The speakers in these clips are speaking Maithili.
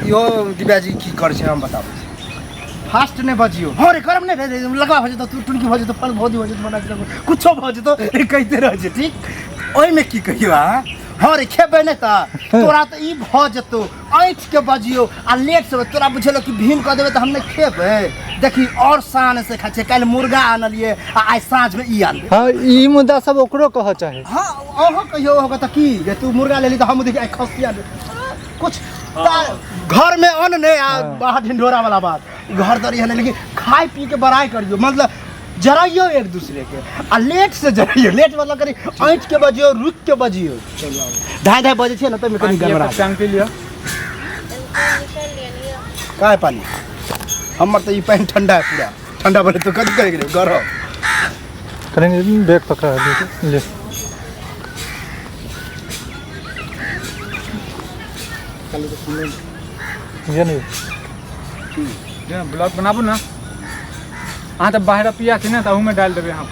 यो दिव्या जी की कर हम बताबू फास्ट नहीं बजियो हाँ रे गरम नहीं रहे लगा हो तो टुनकी हो तो फल भौदी हो बना कुछ हो तो कहते रह ठीक ओई में की कहियो हाँ रे खेबे नहीं तोरा तो ई भ जतो ऐठ के बजियो आ लेट से तोरा बुझलो कि भीम कह देबे तो हम नहीं खेबे देखी और शान से खा कल मुर्गा आनलिए आज साँझ में ई आन हाँ ई मुद्दा सब ओकरो कह चाहे हाँ ओहो कहियो होगा तो की जे तू मुर्गा ले ली तो हम देखी खसिया कुछ घर में अन्न नहीं बाहर ढिंढोरा वाला बात घर दरी है लेकिन खाए पी के बड़ाई करियो मतलब जराइयो एक दूसरे के आ लेट से जराइयो लेट मतलब करी ऐठ के बजियो रुक के बजियो ढाई बजे छे ना तो कनी गड़बड़ा पानी पी लियो काहे पानी हमर तो ई पानी ठंडा है पूरा ठंडा बोले तो कद करे गरम करेंगे बैग पकड़ा ले ये नहीं ब्लॉग बनाबू ना अहाँ तो बाहर पिया थी ना तो में डाल देवे यहाँ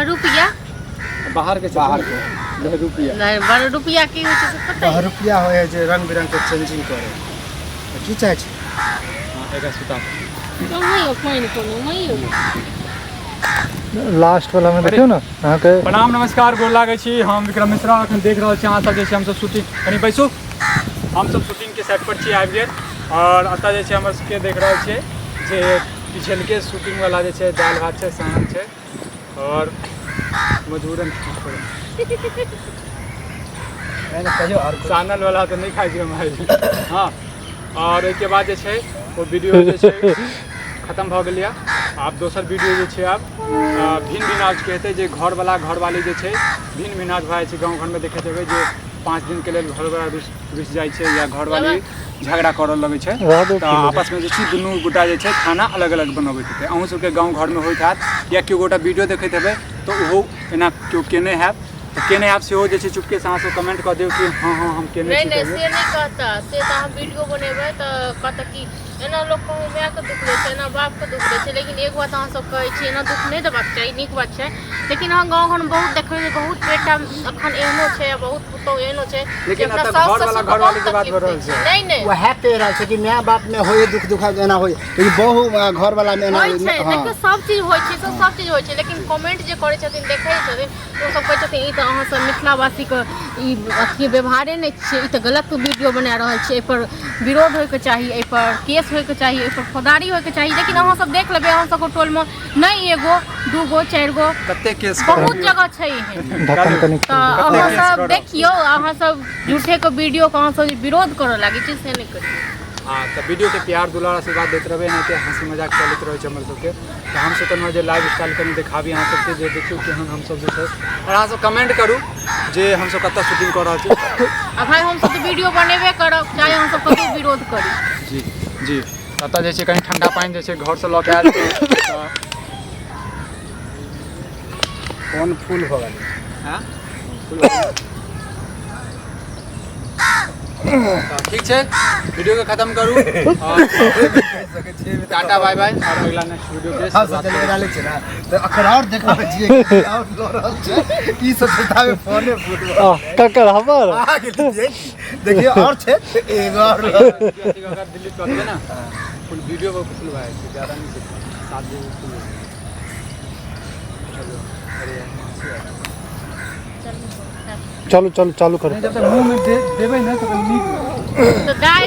रुपया बाहर के रुपया की होय छै से पता रुपया होय जे रंग बिरंग के चेंजिंग करे की चाहे छै हां एका सुता नहीं कोई नहीं लास्ट वाला में देखियो ना अहाँ के प्रणाम नमस्कार गोर लागै छी हम विक्रम मिश्रा अखन देख रहल छी अहाँ सब जे छै हम सब शूटिंग कनी बैसू हम सब शूटिंग के सेट पर छी आबि गेल और अतः जे छै हमर सबके देख रहल छी जे पिछल के शूटिंग वाला जे छै दाल भात छै साहन छै और मजबूरन मैंने कहियो और सानल वाला तो नहीं खाइ छी हम हां और एक के बाद जे छै वो वीडियो जे छै खत्म भ गेल या आप दोसर वीडियो जे छै आप भिन्न भिनाज कहते जे घर वाला घरवाली जे छै भिन्न भिनाज भए छै गाँव घर में देखैत हेबै जे 5 दिन के लिए घरवाला रुस जाइ छै या घरवाली झगड़ा करऽ लगे छै तो आपस में जे छै दुनू गोटा जे छै खाना अलग अलग बनबैत हेतै अहूँ सबके गाँव घर में होइत हैत या केओ गोटा वीडियो देखैत हेबै तो ओहो एना केओ केने हैत तो केने आप से हो जे छै चुपके से अहाँ सब कमेंट कर दियौ कि हां हां हम केने छी नहीं से नहीं कहता से तो हम वीडियो बनेबै तो कहता कि एना लोग कहूँ माय के दुख दै छै एना बाप के दुख दै छै लेकिन एक बात अहाँ सब कहै छी एना दुख नहीं देबाक चाही नीक बात छै लेकिन अहाँ गाँव घर में बहुत देखबै बहुत बेटा अखन एहनो छै बहुत पुतौ एहनो छै लेकिन अब घर वाला घरवाली के बात भऽ रहल छै नहीं नहीं वो हैप्पी रहल छै कि माय बाप में होय दुख दुख एना होय लेकिन बहु घर वाला में एना छै देखियो सब चीज होय छै सब चीज होय छै लेकिन कमेंट जे करै छथिन देखै छथिन तो सब कहै छथिन ई त अहाँ सब मिथिलावासी के ई अथी व्यवहारे नहीं छै ई त गलत वीडियो बना रहल छै ए पर विरोध होय के चाही ए पर केस होय के चाही ए पर फौजदारी होय के चाही लेकिन अहाँ सब देख लेबै अहाँ सब टोल में नहीं एगो दूगो चार गो कते केस बहुत जगह छै एहन तो अहाँ सब देखियो अहाँ सब झूठे के वीडियो के अहाँ सब विरोध करऽ लागी छी से नहीं करियो हाँ तो वीडियो के प्यार दुलार आशीर्वाद देते रहे ना कि हंसी मजाक चलते रहे हमर सबके तो हम सब तो जे लाइव स्टाइल कनी देखाबी अहाँ सबके जे देखियो केहन हम सब जे छै और अहाँ सब कमेंट करू जे हम सब कतऽ शूटिंग कर रहल छी अब भाई हम सब तो वीडियो बनेबे करब चाहे हम सब कतौ विरोध करी जी जी अतः जे छै कनी ठंडा पानी जे छै घर से लऽ के आयल कौन फूल हो गेल हां ठीक है वीडियो के खत्म करू टाटा बाय बाय और अगला नेक्स्ट वीडियो के हां सब चले डाले छै ना तो अखर और देखबै छियै कि और लो रहल छै ई सब बतावे फोने फुटबॉल ककर हमर आ गेल देखिए और छै एगो और अगर दिल्ली कर दे ना फुल वीडियो को फुल भाई ज्यादा नहीं छै 7 दिन फुल चलो चलो चलो चालू करो जब तक मुंह में देबै ना तो नीक तो दाल